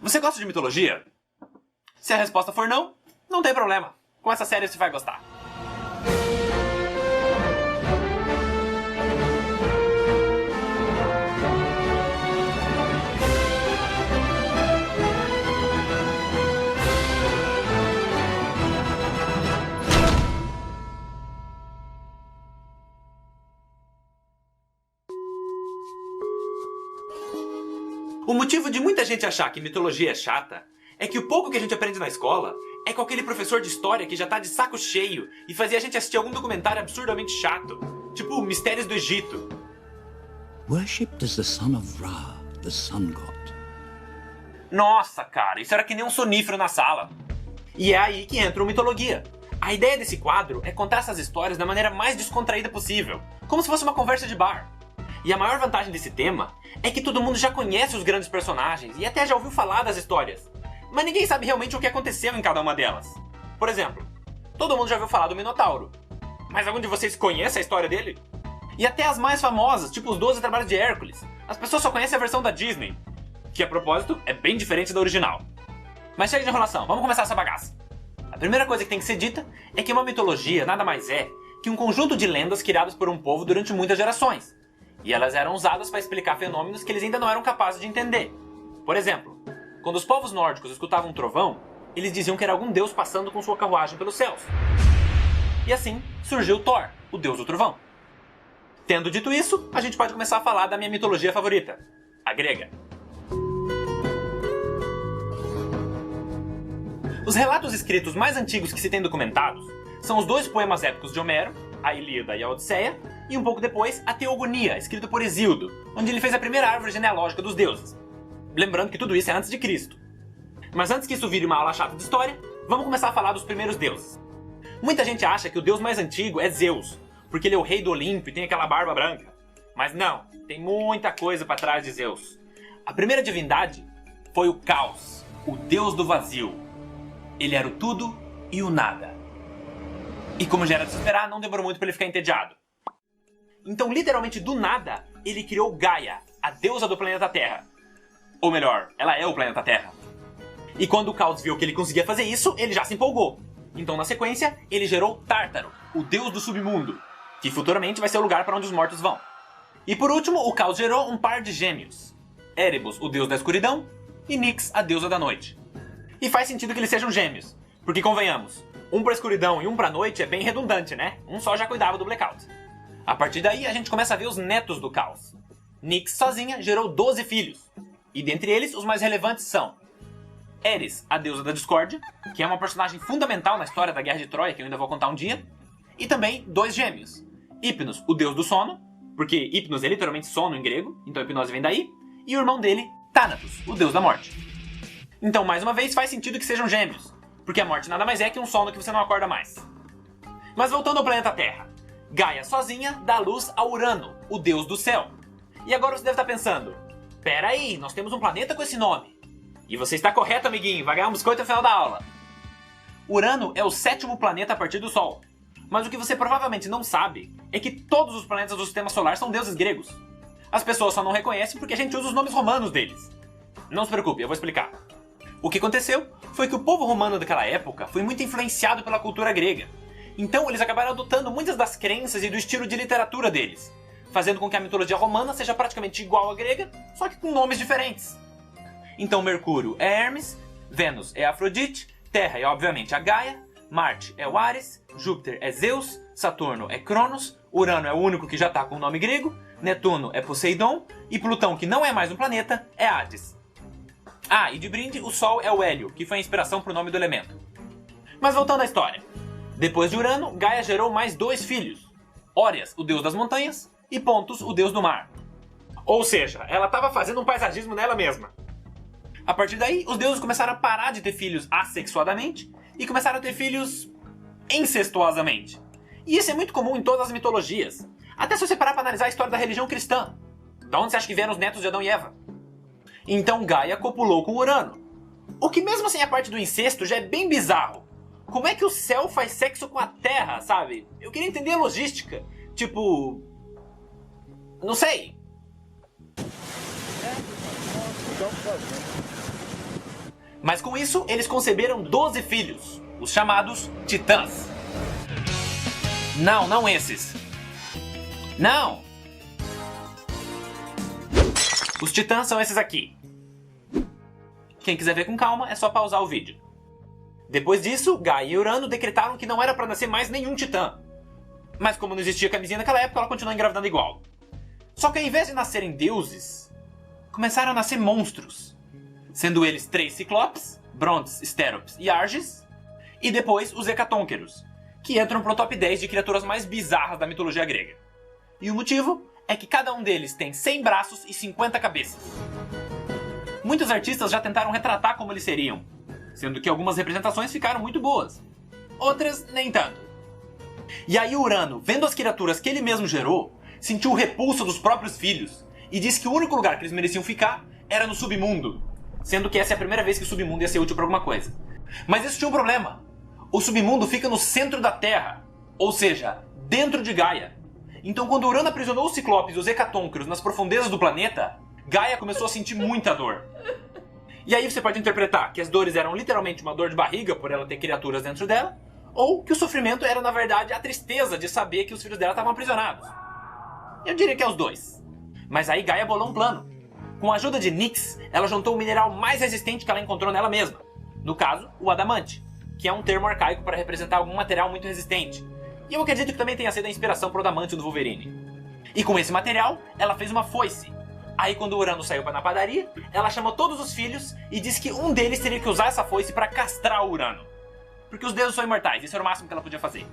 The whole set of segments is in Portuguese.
Você gosta de mitologia? Se a resposta for não, não tem problema. Com essa série você vai gostar. O motivo de muita gente achar que mitologia é chata é que o pouco que a gente aprende na escola é com aquele professor de história que já tá de saco cheio e fazia a gente assistir algum documentário absurdamente chato, tipo Mistérios do Egito. Worshipped as the son of Ra, the sun god. Nossa, cara, isso era que nem um sonífero na sala. E é aí que entra o Mitologia. A ideia desse quadro é contar essas histórias da maneira mais descontraída possível, como se fosse uma conversa de bar. E a maior vantagem desse tema é que todo mundo já conhece os grandes personagens e até já ouviu falar das histórias, mas ninguém sabe realmente o que aconteceu em cada uma delas. Por exemplo, todo mundo já ouviu falar do Minotauro, mas algum de vocês conhece a história dele? E até as mais famosas, tipo os 12 Trabalhos de Hércules, as pessoas só conhecem a versão da Disney, que a propósito é bem diferente da original. Mas chega de enrolação, vamos começar essa bagaça. A primeira coisa que tem que ser dita é que uma mitologia nada mais é que um conjunto de lendas criadas por um povo durante muitas gerações. E elas eram usadas para explicar fenômenos que eles ainda não eram capazes de entender. Por exemplo, quando os povos nórdicos escutavam um trovão, eles diziam que era algum deus passando com sua carruagem pelos céus. E assim surgiu Thor, o deus do trovão. Tendo dito isso, a gente pode começar a falar da minha mitologia favorita, a grega. Os relatos escritos mais antigos que se tem documentados são os 2 poemas épicos de Homero, a Ilíada e a Odisseia, e um pouco depois a Teogonia, escrito por Hesíodo, onde ele fez a primeira árvore genealógica dos deuses. Lembrando que tudo isso é antes de Cristo. Mas antes que isso vire uma aula chata de história, vamos começar a falar dos primeiros deuses. Muita gente acha que o deus mais antigo é Zeus, porque ele é o rei do Olimpo e tem aquela barba branca. Mas não, tem muita coisa para trás de Zeus. A primeira divindade foi o Caos, o deus do vazio. Ele era o tudo e o nada. E como já era de se esperar, não demorou muito para ele ficar entediado. Então, literalmente do nada, ele criou Gaia, a deusa do planeta Terra. Ou melhor, ela é o planeta Terra. E quando o Caos viu que ele conseguia fazer isso, ele já se empolgou. Então, na sequência, ele gerou Tártaro, o deus do submundo, que futuramente vai ser o lugar para onde os mortos vão. E por último, o Caos gerou um par de gêmeos. Erebus, o deus da escuridão, e Nyx, a deusa da noite. E faz sentido que eles sejam gêmeos, porque convenhamos, um pra escuridão e um pra noite é bem redundante, né? Um só já cuidava do blackout. A partir daí, a gente começa a ver os netos do Caos. Nyx sozinha gerou 12 filhos, e dentre eles, os mais relevantes são Eris, a deusa da discórdia, que é uma personagem fundamental na história da Guerra de Troia, que eu ainda vou contar um dia, e também 2 gêmeos. Hypnos, o deus do sono, porque Hypnos é literalmente sono em grego, então a hipnose vem daí, e o irmão dele, Thanatos, o deus da morte. Então, mais uma vez, faz sentido que sejam gêmeos, porque a morte nada mais é que um sono que você não acorda mais. Mas voltando ao planeta Terra, Gaia sozinha dá luz a Urano, o deus do céu. E agora você deve estar pensando, pera aí, nós temos um planeta com esse nome. E você está correto, amiguinho, vai ganhar um biscoito no final da aula. Urano é o 7º planeta a partir do Sol. Mas o que você provavelmente não sabe é que todos os planetas do Sistema Solar são deuses gregos. As pessoas só não reconhecem porque a gente usa os nomes romanos deles. Não se preocupe, eu vou explicar. O que aconteceu foi que o povo romano daquela época foi muito influenciado pela cultura grega. Então eles acabaram adotando muitas das crenças e do estilo de literatura deles, fazendo com que a mitologia romana seja praticamente igual à grega, só que com nomes diferentes. Então Mercúrio é Hermes, Vênus é Afrodite, Terra é obviamente a Gaia, Marte é o Ares, Júpiter é Zeus, Saturno é Cronos, Urano é o único que já está com o nome grego, Netuno é Poseidon e Plutão, que não é mais um planeta, é Hades. Ah, e de brinde, o Sol é o Hélio, que foi a inspiração para o nome do elemento. Mas voltando à história. Depois de Urano, Gaia gerou mais 2 filhos. Órias, o deus das montanhas, e Pontus, o deus do mar. Ou seja, ela estava fazendo um paisagismo nela mesma. A partir daí, os deuses começaram a parar de ter filhos assexuadamente e começaram a ter filhos incestuosamente. E isso é muito comum em todas as mitologias. Até se você parar para analisar a história da religião cristã. De onde você acha que vieram os netos de Adão e Eva? Então Gaia copulou com Urano. O que mesmo sem a parte do incesto já é bem bizarro. Como é que o céu faz sexo com a terra, sabe? Eu queria entender a logística. Tipo... não sei. Mas com isso, eles conceberam 12 filhos, os chamados Titãs. Não esses. Não! Os Titãs são esses aqui. Quem quiser ver com calma, é só pausar o vídeo. Depois disso, Gaia e Urano decretaram que não era para nascer mais nenhum Titã. Mas como não existia camisinha naquela época, ela continuou engravidando igual. Só que ao invés de nascerem deuses, começaram a nascer monstros. Sendo eles 3 Ciclopes, Brontes, Sterops e Arges, e depois os Hecatonqueros, que entram pro top 10 de criaturas mais bizarras da mitologia grega. E o motivo é que cada um deles tem 100 braços e 50 cabeças. Muitos artistas já tentaram retratar como eles seriam, sendo que algumas representações ficaram muito boas, outras nem tanto. E aí Urano, vendo as criaturas que ele mesmo gerou, sentiu o repulso dos próprios filhos e disse que o único lugar que eles mereciam ficar era no submundo, sendo que essa é a primeira vez que o submundo ia ser útil para alguma coisa. Mas isso tinha um problema. O submundo fica no centro da Terra, ou seja, dentro de Gaia. Então quando Urano aprisionou os Ciclopes e os Hecatonqueros nas profundezas do planeta, Gaia começou a sentir muita dor. E aí você pode interpretar que as dores eram literalmente uma dor de barriga por ela ter criaturas dentro dela, ou que o sofrimento era na verdade a tristeza de saber que os filhos dela estavam aprisionados. Eu diria que é os dois. Mas aí Gaia bolou um plano. Com a ajuda de Nyx, ela juntou o mineral mais resistente que ela encontrou nela mesma. No caso, o adamante, que é um termo arcaico para representar algum material muito resistente. E eu acredito que também tenha sido a inspiração para o adamante do Wolverine. E com esse material, ela fez uma foice. Aí quando o Urano saiu para na padaria, ela chamou todos os filhos e disse que um deles teria que usar essa foice para castrar o Urano. Porque os deuses são imortais, isso era o máximo que ela podia fazer.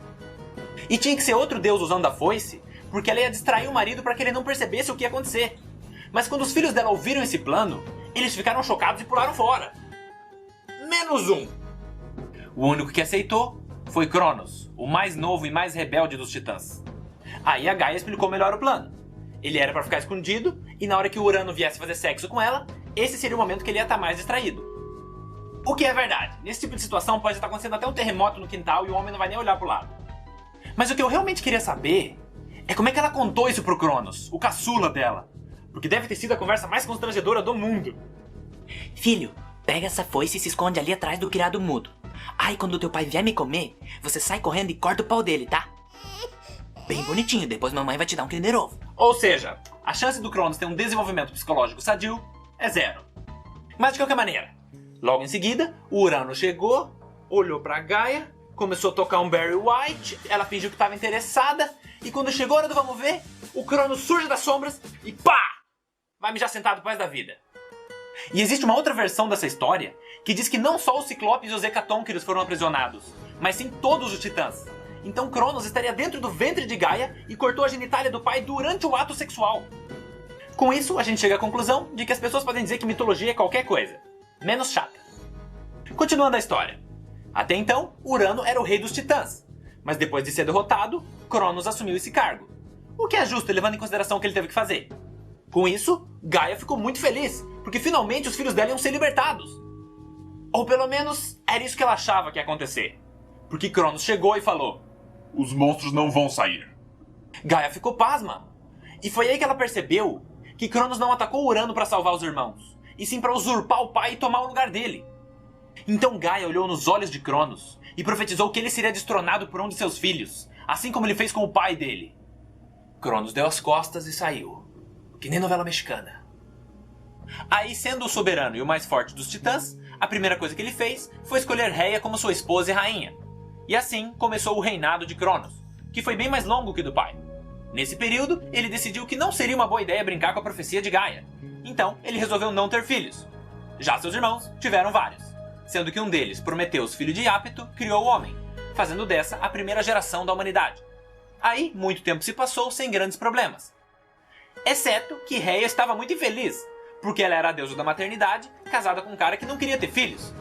E tinha que ser outro deus usando a foice, porque ela ia distrair o marido para que ele não percebesse o que ia acontecer. Mas quando os filhos dela ouviram esse plano, eles ficaram chocados e pularam fora. Menos um. O único que aceitou foi Cronos, o mais novo e mais rebelde dos Titãs. Aí a Gaia explicou melhor o plano. Ele era para ficar escondido, e na hora que o Urano viesse fazer sexo com ela, esse seria o momento que ele ia estar mais distraído. O que é verdade. Nesse tipo de situação pode estar acontecendo até um terremoto no quintal e o homem não vai nem olhar pro lado. Mas o que eu realmente queria saber é como é que ela contou isso pro Cronos, o caçula dela. Porque deve ter sido a conversa mais constrangedora do mundo. Filho, pega essa foice e se esconde ali atrás do criado mudo. Aí quando teu pai vier me comer, você sai correndo e corta o pau dele, tá? Bem bonitinho, depois mamãe vai te dar um Kinder Ovo. Ou seja, a chance do Cronos ter um desenvolvimento psicológico sadio é 0. Mas de qualquer maneira, logo em seguida, o Urano chegou, olhou pra Gaia, começou a tocar um Barry White, ela fingiu que estava interessada, e quando chegou a hora do vamos ver, o Cronos surge das sombras e pá! Vai mijar sentado pro resto da vida. E existe uma outra versão dessa história que diz que não só os Ciclopes e os Hecatonqueros foram aprisionados, mas sim todos os Titãs. Então Cronos estaria dentro do ventre de Gaia e cortou a genitália do pai durante o ato sexual. Com isso, a gente chega à conclusão de que as pessoas podem dizer que mitologia é qualquer coisa, menos chata. Continuando a história. Até então, Urano era o rei dos Titãs, mas depois de ser derrotado, Cronos assumiu esse cargo. O que é justo, levando em consideração o que ele teve que fazer. Com isso, Gaia ficou muito feliz, porque finalmente os filhos dela iam ser libertados. Ou pelo menos, era isso que ela achava que ia acontecer. Porque Cronos chegou e falou: os monstros não vão sair. Gaia ficou pasma. E foi aí que ela percebeu que Cronos não atacou Urano para salvar os irmãos, e sim para usurpar o pai e tomar o lugar dele. Então Gaia olhou nos olhos de Cronos e profetizou que ele seria destronado por um de seus filhos, assim como ele fez com o pai dele. Cronos deu as costas e saiu, que nem novela mexicana. Aí, sendo o soberano e o mais forte dos Titãs, a primeira coisa que ele fez foi escolher Rhea como sua esposa e rainha. E assim começou o reinado de Cronos, que foi bem mais longo que o do pai. Nesse período, ele decidiu que não seria uma boa ideia brincar com a profecia de Gaia. Então, ele resolveu não ter filhos. Já seus irmãos tiveram vários, sendo que um deles, Prometeus, filho de Iapto, criou o homem, fazendo dessa a primeira geração da humanidade. Aí, muito tempo se passou sem grandes problemas. Exceto que Rhea estava muito infeliz, porque ela era a deusa da maternidade, casada com um cara que não queria ter filhos.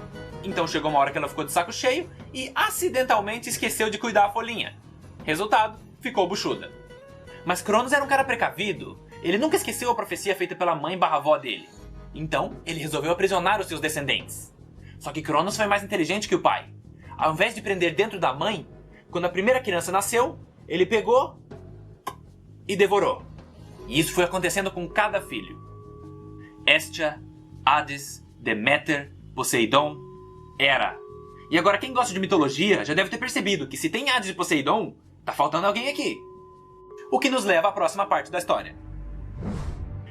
Então chegou uma hora que ela ficou de saco cheio e acidentalmente esqueceu de cuidar a folhinha. Resultado, ficou buchuda. Mas Cronos era um cara precavido, ele nunca esqueceu a profecia feita pela mãe/avó dele. Então, ele resolveu aprisionar os seus descendentes. Só que Cronos foi mais inteligente que o pai. Ao invés de prender dentro da mãe, quando a primeira criança nasceu, ele pegou e devorou. E isso foi acontecendo com cada filho. Hestia, Hades, Deméter, Poseidon, Hera. E agora quem gosta de mitologia já deve ter percebido que se tem Hades e Poseidon, tá faltando alguém aqui. O que nos leva à próxima parte da história.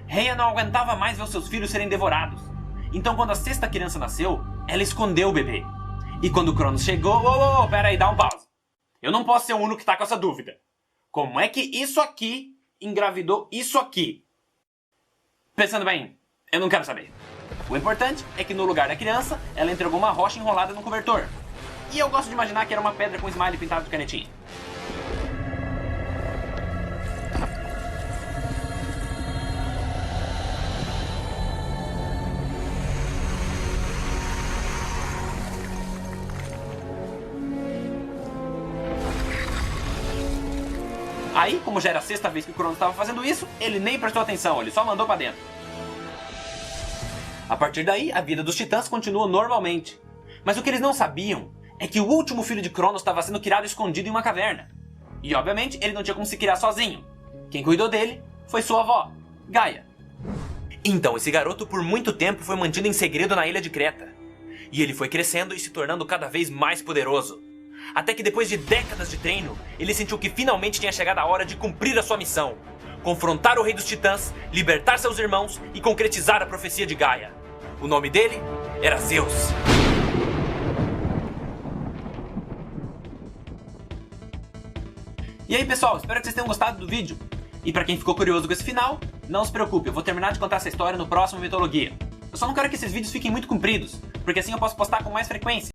Rhea não aguentava mais ver os seus filhos serem devorados. Então quando a sexta criança nasceu, ela escondeu o bebê. E quando Cronos chegou... Pera aí, dá um pause. Eu não posso ser o único que tá com essa dúvida. Como é que isso aqui engravidou isso aqui? Pensando bem, eu não quero saber. O importante é que no lugar da criança, ela entregou uma rocha enrolada no cobertor. E eu gosto de imaginar que era uma pedra com smiley pintado de canetinha. Aí, como já era a sexta vez que o Cronos estava fazendo isso, ele nem prestou atenção, ele só mandou pra dentro. A partir daí, a vida dos titãs continuou normalmente. Mas o que eles não sabiam é que o último filho de Cronos estava sendo criado escondido em uma caverna. E obviamente ele não tinha como se criar sozinho. Quem cuidou dele foi sua avó, Gaia. Então esse garoto por muito tempo foi mantido em segredo na ilha de Creta. E ele foi crescendo e se tornando cada vez mais poderoso. Até que depois de décadas de treino, ele sentiu que finalmente tinha chegado a hora de cumprir a sua missão. Confrontar o rei dos titãs, libertar seus irmãos e concretizar a profecia de Gaia. O nome dele era Zeus. E aí pessoal, espero que vocês tenham gostado do vídeo. E pra quem ficou curioso com esse final, não se preocupe, eu vou terminar de contar essa história no próximo Mitologia. Eu só não quero que esses vídeos fiquem muito compridos, porque assim eu posso postar com mais frequência.